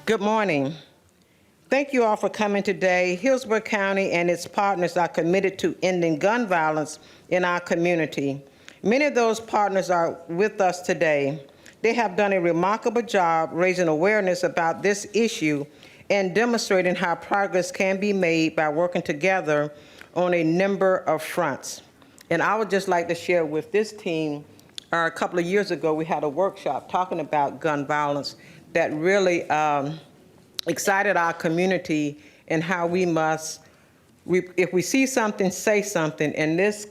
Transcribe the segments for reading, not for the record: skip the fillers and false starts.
Good morning. Thank you all for coming today. Hillsborough County and its partners are committed to ending gun violence in our community. Many of those partners are with us today. They have done a remarkable job raising awareness about this issue and demonstrating how progress can be made by working together on a number of fronts. And I would just like to share with this team, a couple of years ago, we had a workshop talking about gun violence that really excited our community and how we must, if we see something, say something. And this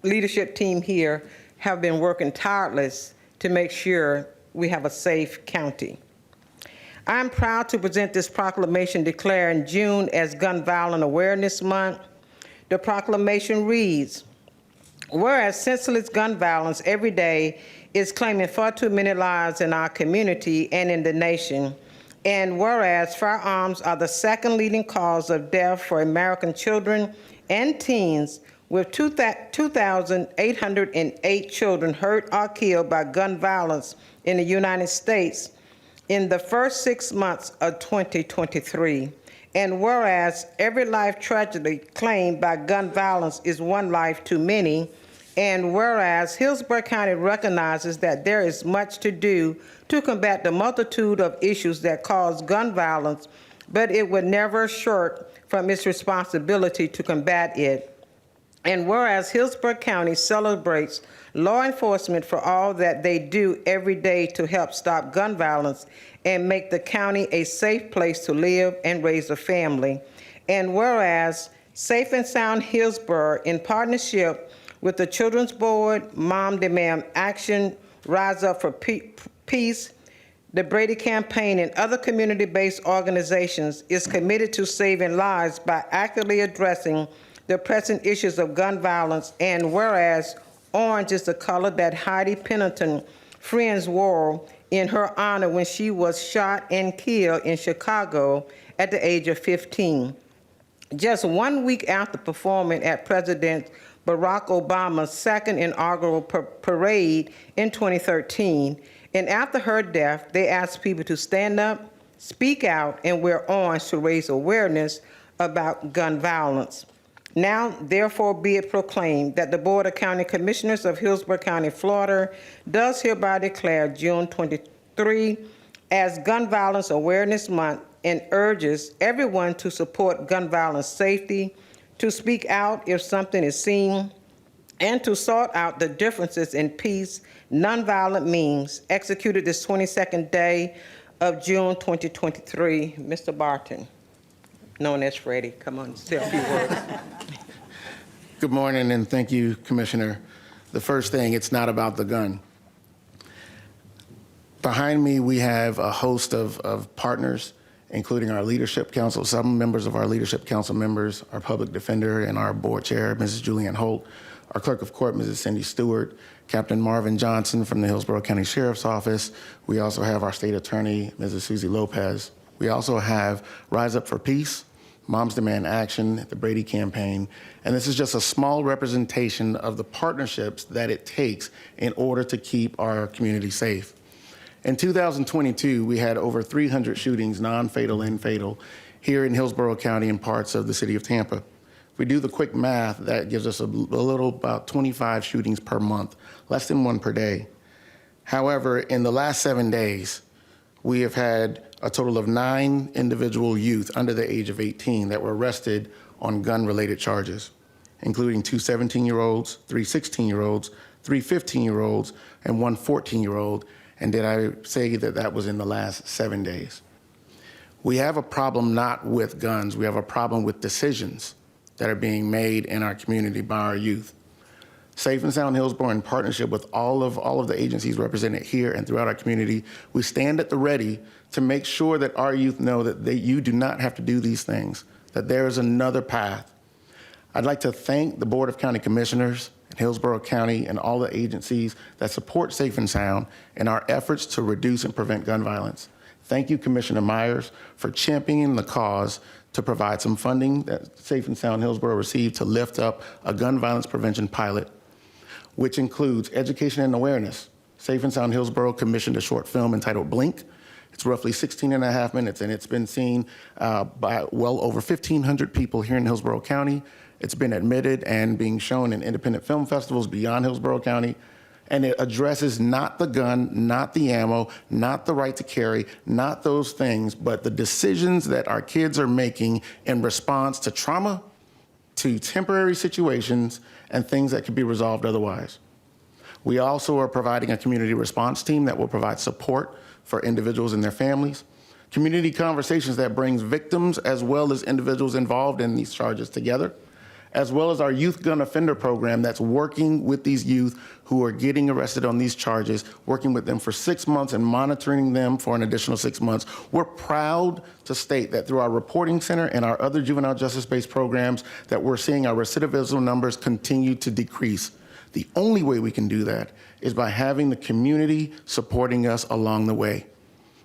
leadership team here have been working tireless to make sure we have a safe county. I'm proud to present this proclamation declaring June as Gun Violence Awareness Month. The proclamation reads, whereas senseless gun violence every day is claiming far too many lives in our community and in the nation, and whereas firearms are the second leading cause of death for American children and teens, with 2,808 children hurt or killed by gun violence in the United States in the first 6 months of 2023. And whereas every life tragedy claimed by gun violence is one life too many, and whereas Hillsborough County recognizes that there is much to do to combat the multitude of issues that cause gun violence, but it would never shirk from its responsibility to combat it. And whereas Hillsborough County celebrates law enforcement for all that they do every day to help stop gun violence and make the county a safe place to live and raise a family. And whereas Safe and Sound Hillsborough, in partnership with the Children's Board, Mom Demand Action, Rise Up for Peace, the Brady Campaign, and other community-based organizations, is committed to saving lives by actively addressing the pressing issues of gun violence. And whereas orange is the color that Heidi Pennington friends wore in her honor when she was shot and killed in Chicago at the age of 15. Just 1 week after performing at President Barack Obama's second inaugural parade in 2013, and after her death, they asked people to stand up, speak out, and wear orange to raise awareness about gun violence. Now, therefore, be it proclaimed that the Board of County Commissioners of Hillsborough County, Florida, does hereby declare June 23 as Gun Violence Awareness Month and urges everyone to support gun violence safety, to speak out if something is seen, and to sort out the differences in peace, nonviolent means, executed this 22nd day of June 2023. Mr. Barton, known as Freddy, come on, say a few words. Good morning, and thank you, Commissioner. The first thing, it's not about the gun. Behind me, we have a host of partners, including our Leadership Council, some members of our Leadership Council members, our Public Defender and our Board Chair, Mrs. Julianne Holt, our Clerk of Court, Mrs. Cindy Stewart, Captain Marvin Johnson from the Hillsborough County Sheriff's Office. We also have our State Attorney, Mrs. Susie Lopez. We also have Rise Up for Peace, Moms Demand Action, the Brady Campaign, and this is just a small representation of the partnerships that it takes in order to keep our community safe. In 2022, we had over 300 shootings, non-fatal and fatal, here in Hillsborough County and parts of the city of Tampa. If we do the quick math, that gives us a little about 25 shootings per month, less than one per day. However, in the last 7 days, we have had a total of 9 individual youth under the age of 18 that were arrested on gun-related charges, including 2 17-year-olds, 3 16-year-olds, 3 15-year-olds, and 1 14-year-old. And did I say that that was in the last 7 days? We have a problem not with guns, we have a problem with decisions that are being made in our community by our youth. Safe and Sound Hillsborough, in partnership with all of the agencies represented here and throughout our community, we stand at the ready to make sure that our youth know that you do not have to do these things, that there is another path. I'd like to thank the Board of County Commissioners in Hillsborough County and all the agencies that support Safe and Sound in our efforts to reduce and prevent gun violence. Thank you, Commissioner Myers, for championing the cause to provide some funding that Safe and Sound Hillsborough received to lift up a gun violence prevention pilot, which includes education and awareness. Safe and Sound Hillsborough commissioned a short film entitled Blink It's roughly 16 and a half minutes, and it's been seen by well over 1,500 people here in Hillsborough County. It's been admitted and being shown in independent film festivals beyond Hillsborough County. And it addresses not the gun, not the ammo, not the right to carry, not those things, but the decisions that our kids are making in response to trauma, to temporary situations, and things that could be resolved otherwise. We also are providing a community response team that will provide support for individuals and their families, community conversations that brings victims as well as individuals involved in these charges together, as well as our youth gun offender program that's working with these youth who are getting arrested on these charges, working with them for 6 months and monitoring them for an additional 6 months. We're proud to state that through our reporting center and our other juvenile justice-based programs that we're seeing our recidivism numbers continue to decrease. The only way we can do that is by having the community supporting us along the way.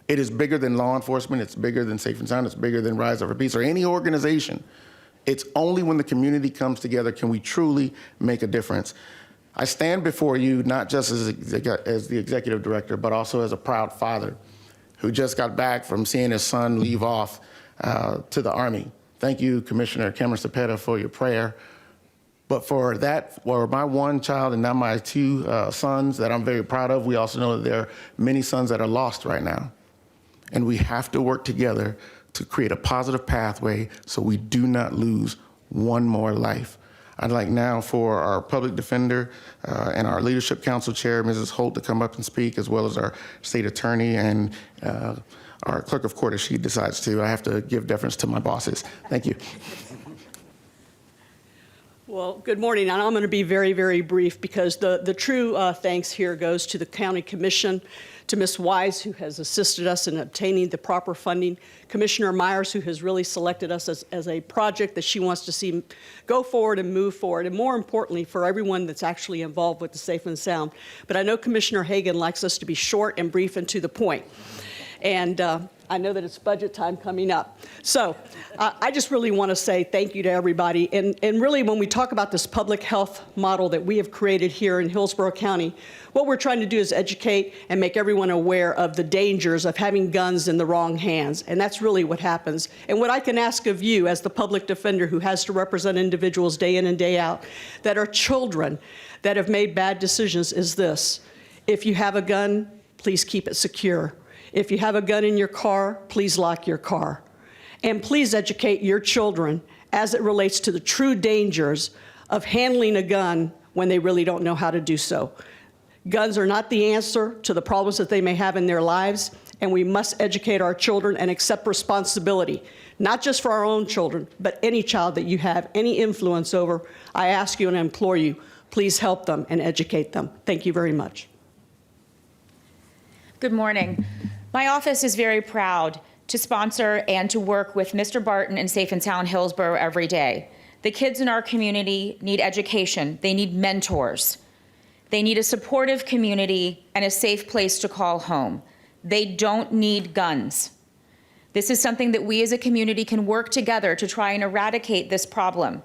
It is bigger than law enforcement, it's bigger than Safe and Sound, it's bigger than Rise Over Peace or any organization. It's only when the community comes together can we truly make a difference. I stand before you not just as the executive director, but also as a proud father who just got back from seeing his son leave off to the Army. Thank you, Commissioner Cameron Cepeda, for your prayer. But for my one child and now my two sons that I'm very proud of, we also know that there are many sons that are lost right now. And we have to work together to create a positive pathway so we do not lose one more life. I'd like now for our public defender and our leadership council chair, Mrs. Holt, to come up and speak, as well as our state attorney and our clerk of court if she decides to. I have to give deference to my bosses. Thank you. Well, good morning, and I'm going to be very, very brief because the true thanks here goes to the County Commission, to Ms. Wise, who has assisted us in obtaining the proper funding, Commissioner Myers, who has really selected us as a project that she wants to see go forward and move forward, and more importantly, for everyone that's actually involved with the Safe and Sound. But I know Commissioner Hagan likes us to be short and brief and to the point. And I know that it's budget time coming up. So I just really want to say thank you to everybody. And really, when we talk about this public health model that we have created here in Hillsborough County, what we're trying to do is educate and make everyone aware of the dangers of having guns in the wrong hands. And that's really what happens. And what I can ask of you as the public defender who has to represent individuals day in and day out that are children that have made bad decisions is this: if you have a gun, please keep it secure. If you have a gun in your car, please lock your car. And please educate your children as it relates to the true dangers of handling a gun when they really don't know how to do so. Guns are not the answer to the problems that they may have in their lives, and we must educate our children and accept responsibility, not just for our own children, but any child that you have any influence over. I ask you and I implore you, please help them and educate them. Thank you very much. Good morning. My office is very proud to sponsor and to work with Mr. Barton and Safe and Sound Hillsborough every day. The kids in our community need education. They need mentors. They need a supportive community and a safe place to call home. They don't need guns. This is something that we as a community can work together to try and eradicate this problem.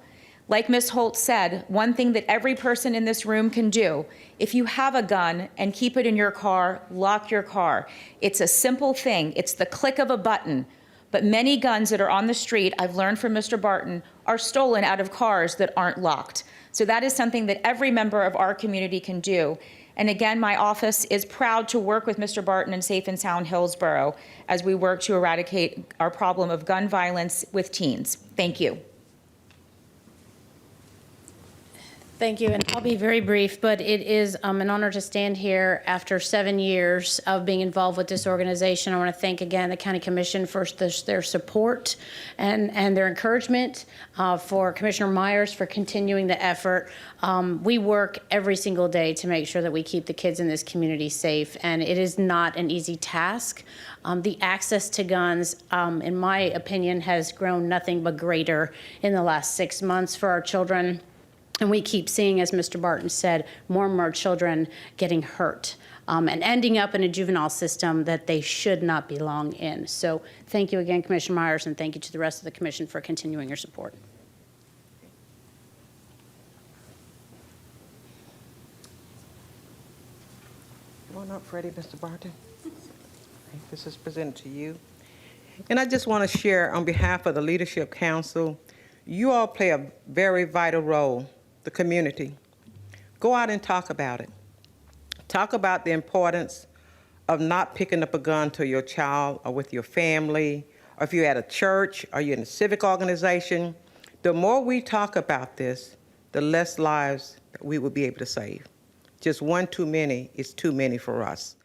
Like Ms. Holt said, one thing that every person in this room can do, if you have a gun and keep it in your car, lock your car. It's a simple thing. It's the click of a button. But many guns that are on the street, I've learned from Mr. Barton, are stolen out of cars that aren't locked. So that is something that every member of our community can do. And again, my office is proud to work with Mr. Barton and Safe and Sound Hillsborough as we work to eradicate our problem of gun violence with teens. Thank you. Thank you, and I'll be very brief, but it is an honor to stand here after 7 years of being involved with this organization. I want to thank again the County Commission for their support and their encouragement, for Commissioner Myers for continuing the effort. We work every single day to make sure that we keep the kids in this community safe, and it is not an easy task. The access to guns, in my opinion, has grown nothing but greater in the last 6 months for our children. And we keep seeing, as Mr. Barton said, more and more children getting hurt and ending up in a juvenile system that they should not belong in. So thank you again, Commissioner Myers, and thank you to the rest of the commission for continuing your support. Come on up, Freddie, Mr. Barton. This is presented to you. And I just want to share on behalf of the Leadership Council, you all play a very vital role, the community. Go out and talk about it. Talk about the importance of not picking up a gun to your child or with your family, or if you're at a church or you're in a civic organization. The more we talk about this, the less lives that we will be able to save. Just one too many is too many for us.